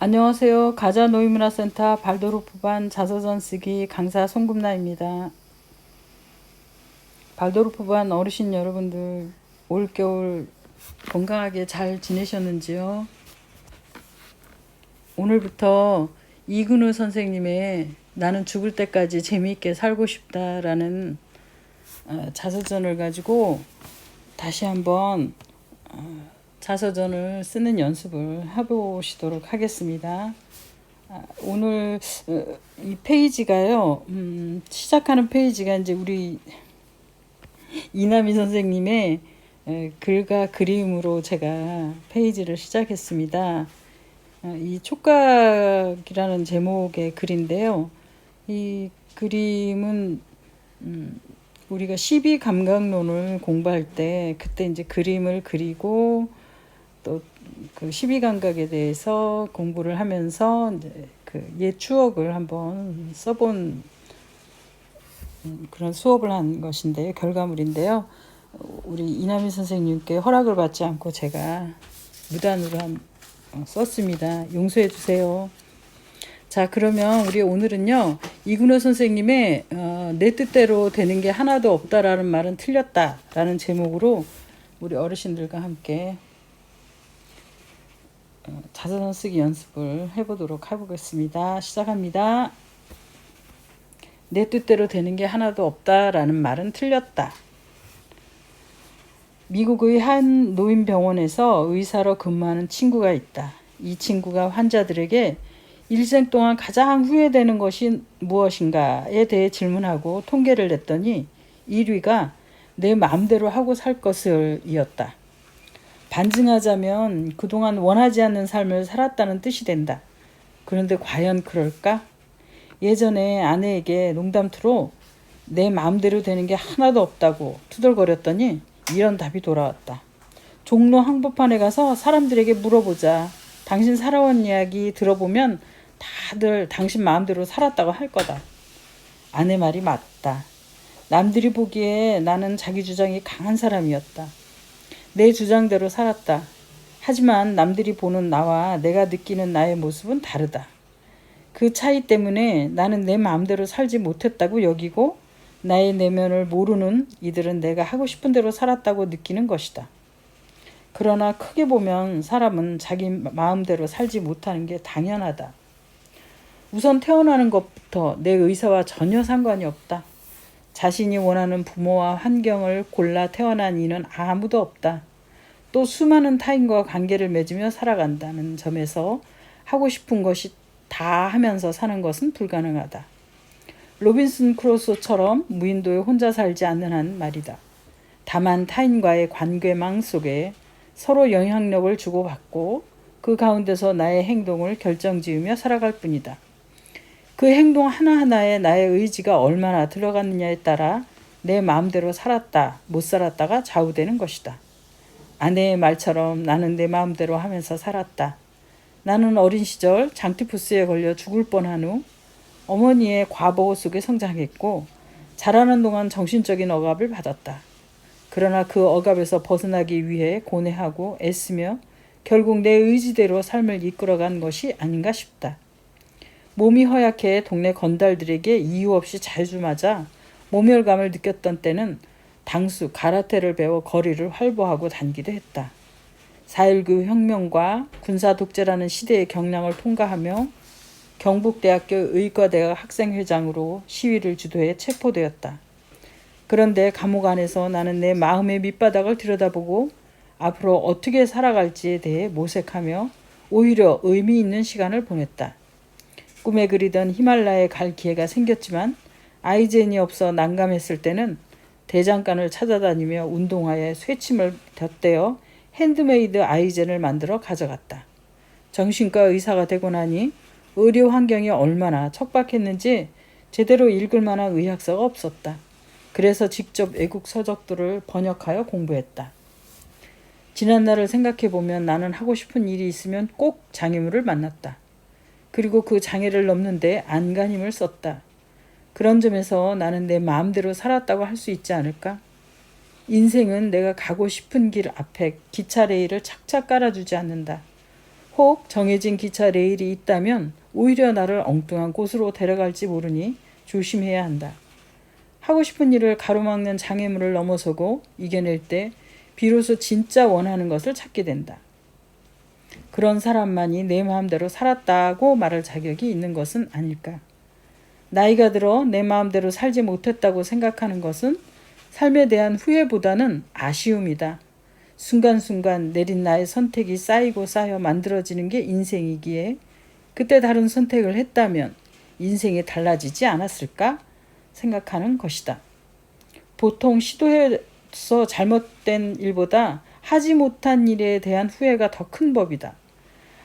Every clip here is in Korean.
안녕하세요. 가자노인문화센터 발도르프반 자서전 쓰기 강사 송금나입니다. 발도르프반 어르신 여러분들 올겨울 건강하게 잘 지내셨는지요? 오늘부터 이근우 선생님의 나는 죽을 때까지 재미있게 살고 싶다라는 자서전을 가지고 다시 한번 자서전을 쓰는 연습을 해보시도록 하겠습니다. 오늘 이 페이지가요. 시작하는 페이지가 이제 우리 이남희 선생님의 글과 그림으로 제가 페이지를 시작했습니다. 이 촉각이라는 제목의 글인데요. 이 그림은 우리가 12감각론을 공부할 때 그때 이제 그림을 그리고 또 그 12감각에 대해서 공부를 하면서 이제 그 옛 추억을 한번 써본 그런 수업을 한 것인데요. 결과물인데요. 우리 이남희 선생님께 허락을 받지 않고 제가 무단으로 썼습니다. 용서해 주세요. 자, 그러면 우리 오늘은요. 이근호 선생님의 내 뜻대로 되는 게 하나도 없다라는 말은 틀렸다라는 제목으로 우리 어르신들과 함께 자서전 쓰기 연습을 해보겠습니다. 시작합니다. 내 뜻대로 되는 게 하나도 없다라는 말은 틀렸다. 미국의 한 노인병원에서 의사로 근무하는 친구가 있다. 이 친구가 환자들에게 일생 동안 가장 후회되는 것이 무엇인가에 대해 질문하고 통계를 냈더니 1위가 내 마음대로 하고 살 것을 이었다. 반증하자면 그동안 원하지 않는 삶을 살았다는 뜻이 된다. 그런데 과연 그럴까? 예전에 아내에게 농담투로 내 마음대로 되는 게 하나도 없다고 투덜거렸더니 이런 답이 돌아왔다. 종로 한복판에 가서 사람들에게 물어보자. 당신 살아온 이야기 들어보면 다들 당신 마음대로 살았다고 할 거다. 아내 말이 맞다. 남들이 보기에 나는 자기 주장이 강한 사람이었다. 내 주장대로 살았다. 하지만 남들이 보는 나와 내가 느끼는 나의 모습은 다르다. 그 차이 때문에 나는 내 마음대로 살지 못했다고 여기고 나의 내면을 모르는 이들은 내가 하고 싶은 대로 살았다고 느끼는 것이다. 그러나 크게 보면 사람은 자기 마음대로 살지 못하는 게 당연하다. 우선 태어나는 것부터 내 의사와 전혀 상관이 없다. 자신이 원하는 부모와 환경을 골라 태어난 이는 아무도 없다. 또 수많은 타인과 관계를 맺으며 살아간다는 점에서 하고 싶은 것이 다 하면서 사는 것은 불가능하다. 로빈슨 크루소처럼 무인도에 혼자 살지 않는 한 말이다. 다만 타인과의 관계망 속에 서로 영향력을 주고받고 그 가운데서 나의 행동을 결정지으며 살아갈 뿐이다. 그 행동 하나하나에 나의 의지가 얼마나 들어갔느냐에 따라 내 마음대로 살았다, 못 살았다가 좌우되는 것이다. 아내의 말처럼 나는 내 마음대로 하면서 살았다. 나는 어린 시절 장티푸스에 걸려 죽을 뻔한 후 어머니의 과보호 속에 성장했고 자라는 동안 정신적인 억압을 받았다. 그러나 그 억압에서 벗어나기 위해 고뇌하고 애쓰며 결국 내 의지대로 삶을 이끌어간 것이 아닌가 싶다. 몸이 허약해 동네 건달들에게 이유 없이 자주 맞아 모멸감을 느꼈던 때는 당수 가라테를 배워 거리를 활보하고 다니기도 했다. 4.19 혁명과 군사 독재라는 시대의 경랑을 통과하며 경북대학교 의과대학 학생회장으로 시위를 주도해 체포되었다. 그런데 감옥 안에서 나는 내 마음의 밑바닥을 들여다보고 앞으로 어떻게 살아갈지에 대해 모색하며 오히려 의미 있는 시간을 보냈다. 꿈에 그리던 히말라야에 갈 기회가 생겼지만 아이젠이 없어 난감했을 때는 대장간을 찾아다니며 운동화에 쇠침을 덧대어 핸드메이드 아이젠을 만들어 가져갔다. 정신과 의사가 되고 나니 의료 환경이 얼마나 척박했는지 제대로 읽을 만한 의학서가 없었다. 그래서 직접 외국 서적들을 번역하여 공부했다. 지난날을 생각해보면 나는 하고 싶은 일이 있으면 꼭 장애물을 만났다. 그리고 그 장애를 넘는데 안간힘을 썼다. 그런 점에서 나는 내 마음대로 살았다고 할 수 있지 않을까? 인생은 내가 가고 싶은 길 앞에 기차 레일을 착착 깔아주지 않는다. 혹 정해진 기차 레일이 있다면 오히려 나를 엉뚱한 곳으로 데려갈지 모르니 조심해야 한다. 하고 싶은 일을 가로막는 장애물을 넘어서고 이겨낼 때 비로소 진짜 원하는 것을 찾게 된다. 그런 사람만이 내 마음대로 살았다고 말할 자격이 있는 것은 아닐까. 나이가 들어 내 마음대로 살지 못했다고 생각하는 것은 삶에 대한 후회보다는 아쉬움이다. 순간순간 내린 나의 선택이 쌓이고 쌓여 만들어지는 게 인생이기에 그때 다른 선택을 했다면 인생이 달라지지 않았을까 생각하는 것이다. 보통 시도해서 잘못된 일보다 하지 못한 일에 대한 후회가 더 큰 법이다.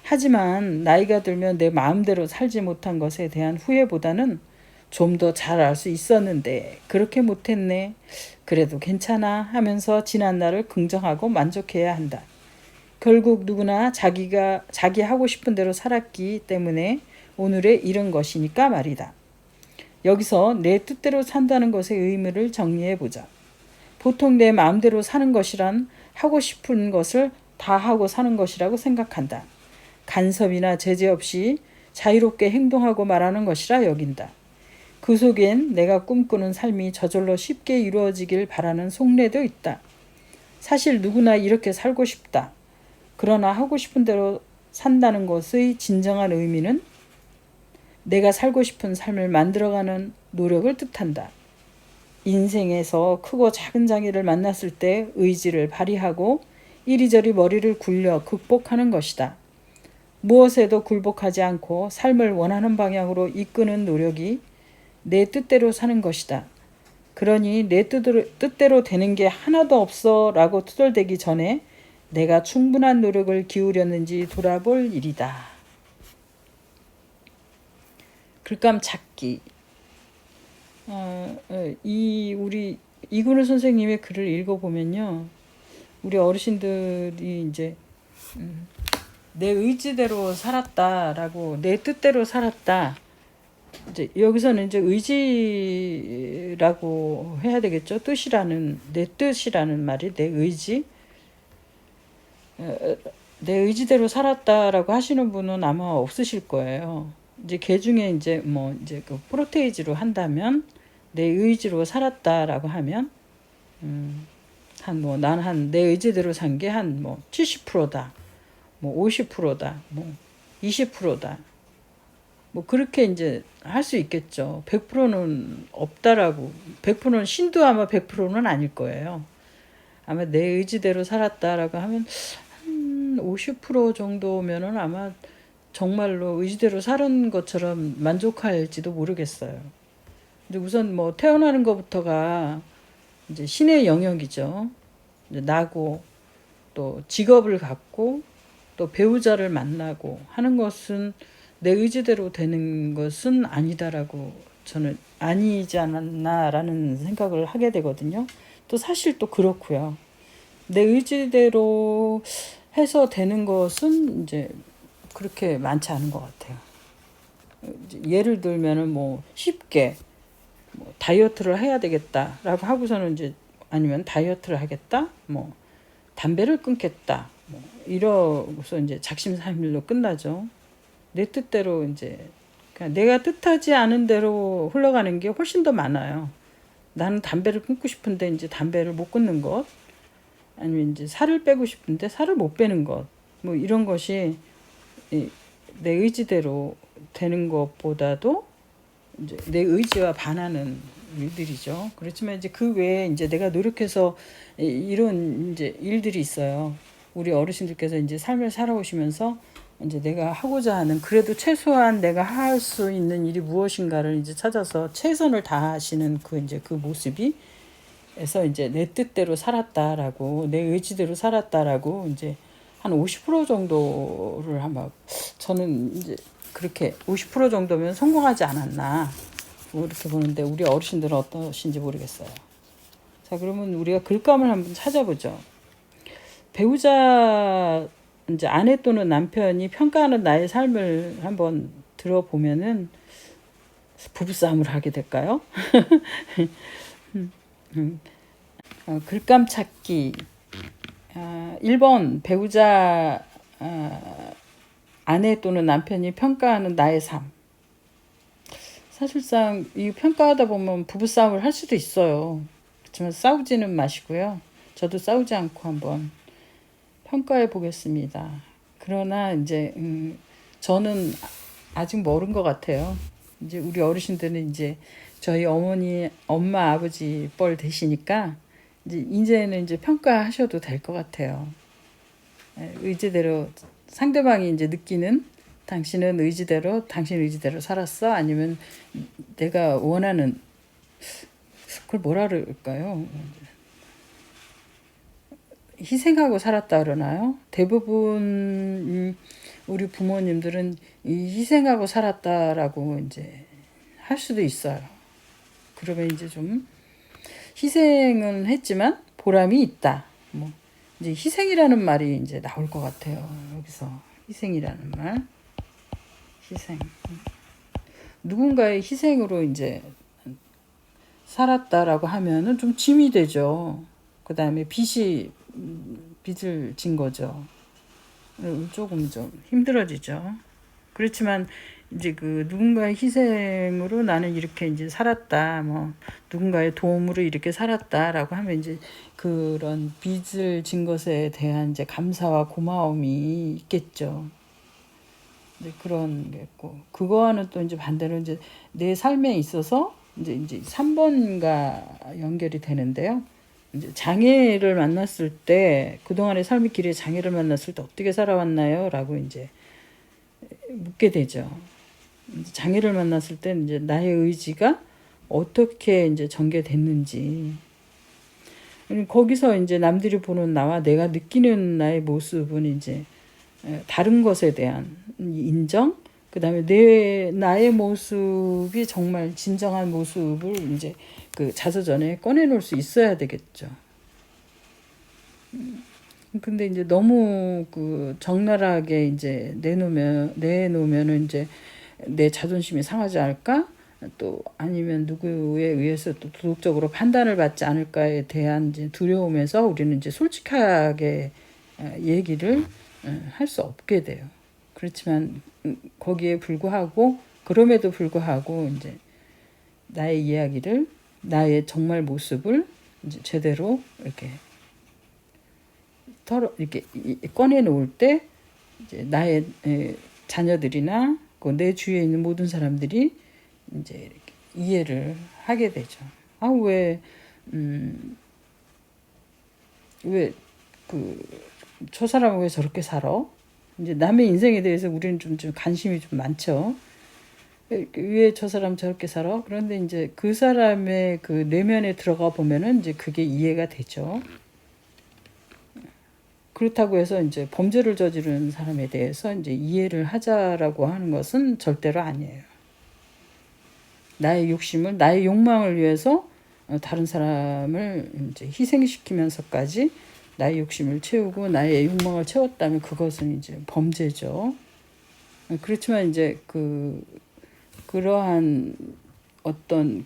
하지만 나이가 들면 내 마음대로 살지 못한 것에 대한 후회보다는 좀 더 잘 알 수 있었는데 그렇게 못했네. 그래도 괜찮아 하면서 지난 날을 긍정하고 만족해야 한다. 결국 누구나 자기 하고 싶은 대로 살았기 때문에 오늘에 이른 것이니까 말이다. 여기서 내 뜻대로 산다는 것의 의미를 정리해 보자. 보통 내 마음대로 사는 것이란 하고 싶은 것을 다 하고 사는 것이라고 생각한다. 간섭이나 제재 없이 자유롭게 행동하고 말하는 것이라 여긴다. 그 속엔 내가 꿈꾸는 삶이 저절로 쉽게 이루어지길 바라는 속내도 있다. 사실 누구나 이렇게 살고 싶다. 그러나 하고 싶은 대로 산다는 것의 진정한 의미는 내가 살고 싶은 삶을 만들어가는 노력을 뜻한다. 인생에서 크고 작은 장애를 만났을 때 의지를 발휘하고 이리저리 머리를 굴려 극복하는 것이다. 무엇에도 굴복하지 않고 삶을 원하는 방향으로 이끄는 노력이 내 뜻대로 사는 것이다. 그러니 내 뜻대로 되는 게 하나도 없어 라고 투덜대기 전에 내가 충분한 노력을 기울였는지 돌아볼 일이다. 글감 찾기. 우리 이근우 선생님의 글을 읽어보면요, 우리 어르신들이 이제 내 의지대로 살았다라고, 내 뜻대로 살았다. 이제 여기서는 이제 의지라고 해야 되겠죠. 내 뜻이라는 말이 내 의지. 내 의지대로 살았다라고 하시는 분은 아마 없으실 거예요. 이제 개 중에 이제 이제 그 프로테이즈로 한다면 내 의지로 살았다라고 하면 내 의지대로 산 게 한 70%다. 50%다. 20%다. 그렇게 이제 할 수 있겠죠. 100%는 없다라고. 100%는 신도 아마 100%는 아닐 거예요. 아마 내 의지대로 살았다라고 하면 한 50% 정도면은 아마 정말로 의지대로 사는 것처럼 만족할지도 모르겠어요. 근데 우선 태어나는 것부터가 이제 신의 영역이죠. 이제 나고 또 직업을 갖고 또 배우자를 만나고 하는 것은 내 의지대로 되는 것은 아니다라고 저는 아니지 않았나라는 생각을 하게 되거든요. 또 사실 또 그렇고요. 내 의지대로 해서 되는 것은 이제 그렇게 많지 않은 것 같아요. 예를 들면은 쉽게 다이어트를 해야 되겠다라고 하고서는 이제 아니면 다이어트를 하겠다, 담배를 끊겠다, 이러고서 이제 작심삼일로 끝나죠. 내 뜻대로 이제 그러니까 내가 뜻하지 않은 대로 흘러가는 게 훨씬 더 많아요. 나는 담배를 끊고 싶은데 이제 담배를 못 끊는 것, 아니면 이제 살을 빼고 싶은데 살을 못 빼는 것, 이런 것이 내 의지대로 되는 것보다도 이제 내 의지와 반하는 일들이죠. 그렇지만 이제 그 외에 이제 내가 노력해서 이런 이제 일들이 있어요. 우리 어르신들께서 이제 삶을 살아오시면서 이제 내가 하고자 하는, 그래도 최소한 내가 할 수 있는 일이 무엇인가를 이제 찾아서 최선을 다하시는 그 모습이 에서 이제 내 뜻대로 살았다라고, 내 의지대로 살았다라고 이제 한 50% 정도를 아마 저는 이제 그렇게 50% 정도면 성공하지 않았나 이렇게 보는데, 우리 어르신들은 어떠신지 모르겠어요. 자, 그러면 우리가 글감을 한번 찾아보죠. 배우자, 이제 아내 또는 남편이 평가하는 나의 삶을 한번 들어보면은 부부싸움을 하게 될까요? 글감 찾기. 1번 배우자 아내 또는 남편이 평가하는 나의 삶. 사실상 이 평가하다 보면 부부싸움을 할 수도 있어요. 그렇지만 싸우지는 마시고요. 저도 싸우지 않고 한번 평가해 보겠습니다. 그러나 이제 저는 아직 멀은 것 같아요. 이제 우리 어르신들은 이제 저희 어머니, 엄마, 아버지 뻘 되시니까 이제는 이제 평가하셔도 될 것 같아요. 의지대로 상대방이 이제 느끼는 당신은 의지대로 당신 의지대로 살았어? 아니면 내가 원하는 그걸 뭐라 그럴까요? 희생하고 살았다 그러나요? 대부분 우리 부모님들은 이 희생하고 살았다라고 이제 할 수도 있어요. 그러면 이제 좀 희생은 했지만 보람이 있다. 뭐 이제 희생이라는 말이 이제 나올 것 같아요. 여기서 희생이라는 말, 희생. 누군가의 희생으로 이제 살았다라고 하면은 좀 짐이 되죠. 그 다음에 빚을 진 거죠. 조금 좀 힘들어지죠. 그렇지만 이제 그 누군가의 희생으로 나는 이렇게 이제 살았다, 뭐 누군가의 도움으로 이렇게 살았다라고 하면 이제 그런 빚을 진 것에 대한 이제 감사와 고마움이 있겠죠. 이제 그런 게 있고, 그거와는 또 이제 반대로 이제 내 삶에 있어서 이제 3번과 연결이 되는데요. 이제 장애를 만났을 때, 그동안의 삶의 길에 장애를 만났을 때 어떻게 살아왔나요? 라고 이제 묻게 되죠. 장애를 만났을 때 이제 나의 의지가 어떻게 이제 전개됐는지. 거기서 이제 남들이 보는 나와 내가 느끼는 나의 모습은 이제 다른 것에 대한 인정, 그 다음에 나의 모습이 정말 진정한 모습을 이제 그 자서전에 꺼내놓을 수 있어야 되겠죠. 근데 이제 너무 그 적나라하게 이제 내놓으면은 이제 내 자존심이 상하지 않을까? 또 아니면 누구에 의해서 또 도덕적으로 판단을 받지 않을까에 대한 이제 두려움에서 우리는 이제 솔직하게 얘기를 할 수 없게 돼요. 그렇지만 거기에 불구하고, 그럼에도 불구하고 이제 나의 이야기를, 나의 정말 모습을 이제 제대로 이렇게 이렇게 꺼내 놓을 때 이제 나의 자녀들이나 내 주위에 있는 모든 사람들이 이제 이렇게 이해를 하게 되죠. 아, 저 사람은 왜 저렇게 살아? 이제 남의 인생에 대해서 우리는 좀 관심이 좀 많죠. 왜 저 사람 저렇게 살아? 그런데 이제 그 사람의 그 내면에 들어가 보면은 이제 그게 이해가 되죠. 그렇다고 해서 이제 범죄를 저지른 사람에 대해서 이제 이해를 하자라고 하는 것은 절대로 아니에요. 나의 욕심을, 나의 욕망을 위해서 다른 사람을 이제 희생시키면서까지 나의 욕심을 채우고 나의 욕망을 채웠다면 그것은 이제 범죄죠. 그렇지만 이제 그러한 어떤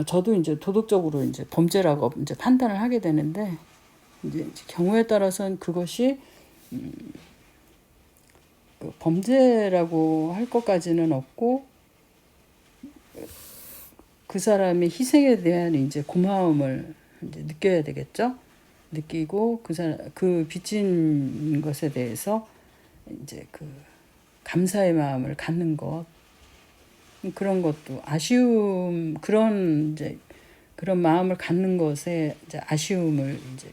저도 이제 도덕적으로 이제 범죄라고 이제 판단을 하게 되는데, 이제 경우에 따라서는 그것이 범죄라고 할 것까지는 없고, 그 사람의 희생에 대한 이제 고마움을 이제 느껴야 되겠죠. 느끼고 그 빚진 것에 대해서 이제 감사의 마음을 갖는 것, 그런 것도 그런 마음을 갖는 것에 이제 아쉬움을 이제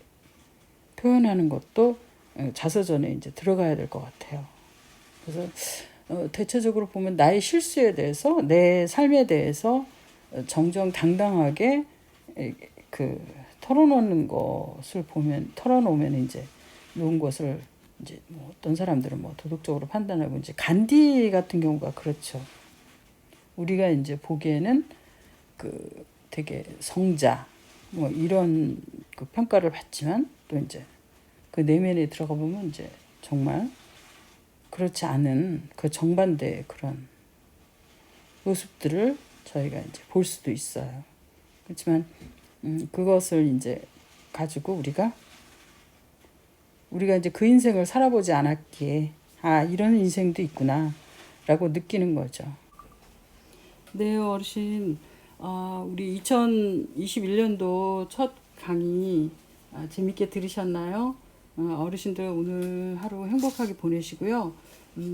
표현하는 것도 자서전에 이제 들어가야 될 것 같아요. 그래서 대체적으로 보면 나의 실수에 대해서, 내 삶에 대해서 정정당당하게 털어놓는 것을 털어놓으면 이제 놓은 것을 이제 뭐 어떤 사람들은 뭐 도덕적으로 판단하고, 이제 간디 같은 경우가 그렇죠. 우리가 이제 보기에는 되게 성자 뭐 이런 평가를 받지만, 또 이제 그 내면에 들어가 보면 이제 정말 그렇지 않은 정반대의 그런 모습들을 저희가 이제 볼 수도 있어요. 그렇지만 그것을 이제 가지고 우리가 우리가 이제 그 인생을 살아보지 않았기에 아, 이런 인생도 있구나 라고 느끼는 거죠. 네, 어르신. 우리 2021년도 첫 강의 재밌게 들으셨나요? 어르신들 오늘 하루 행복하게 보내시고요.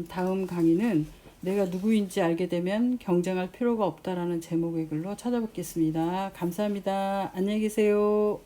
다음 강의는 내가 누구인지 알게 되면 경쟁할 필요가 없다라는 제목의 글로 찾아뵙겠습니다. 감사합니다. 안녕히 계세요.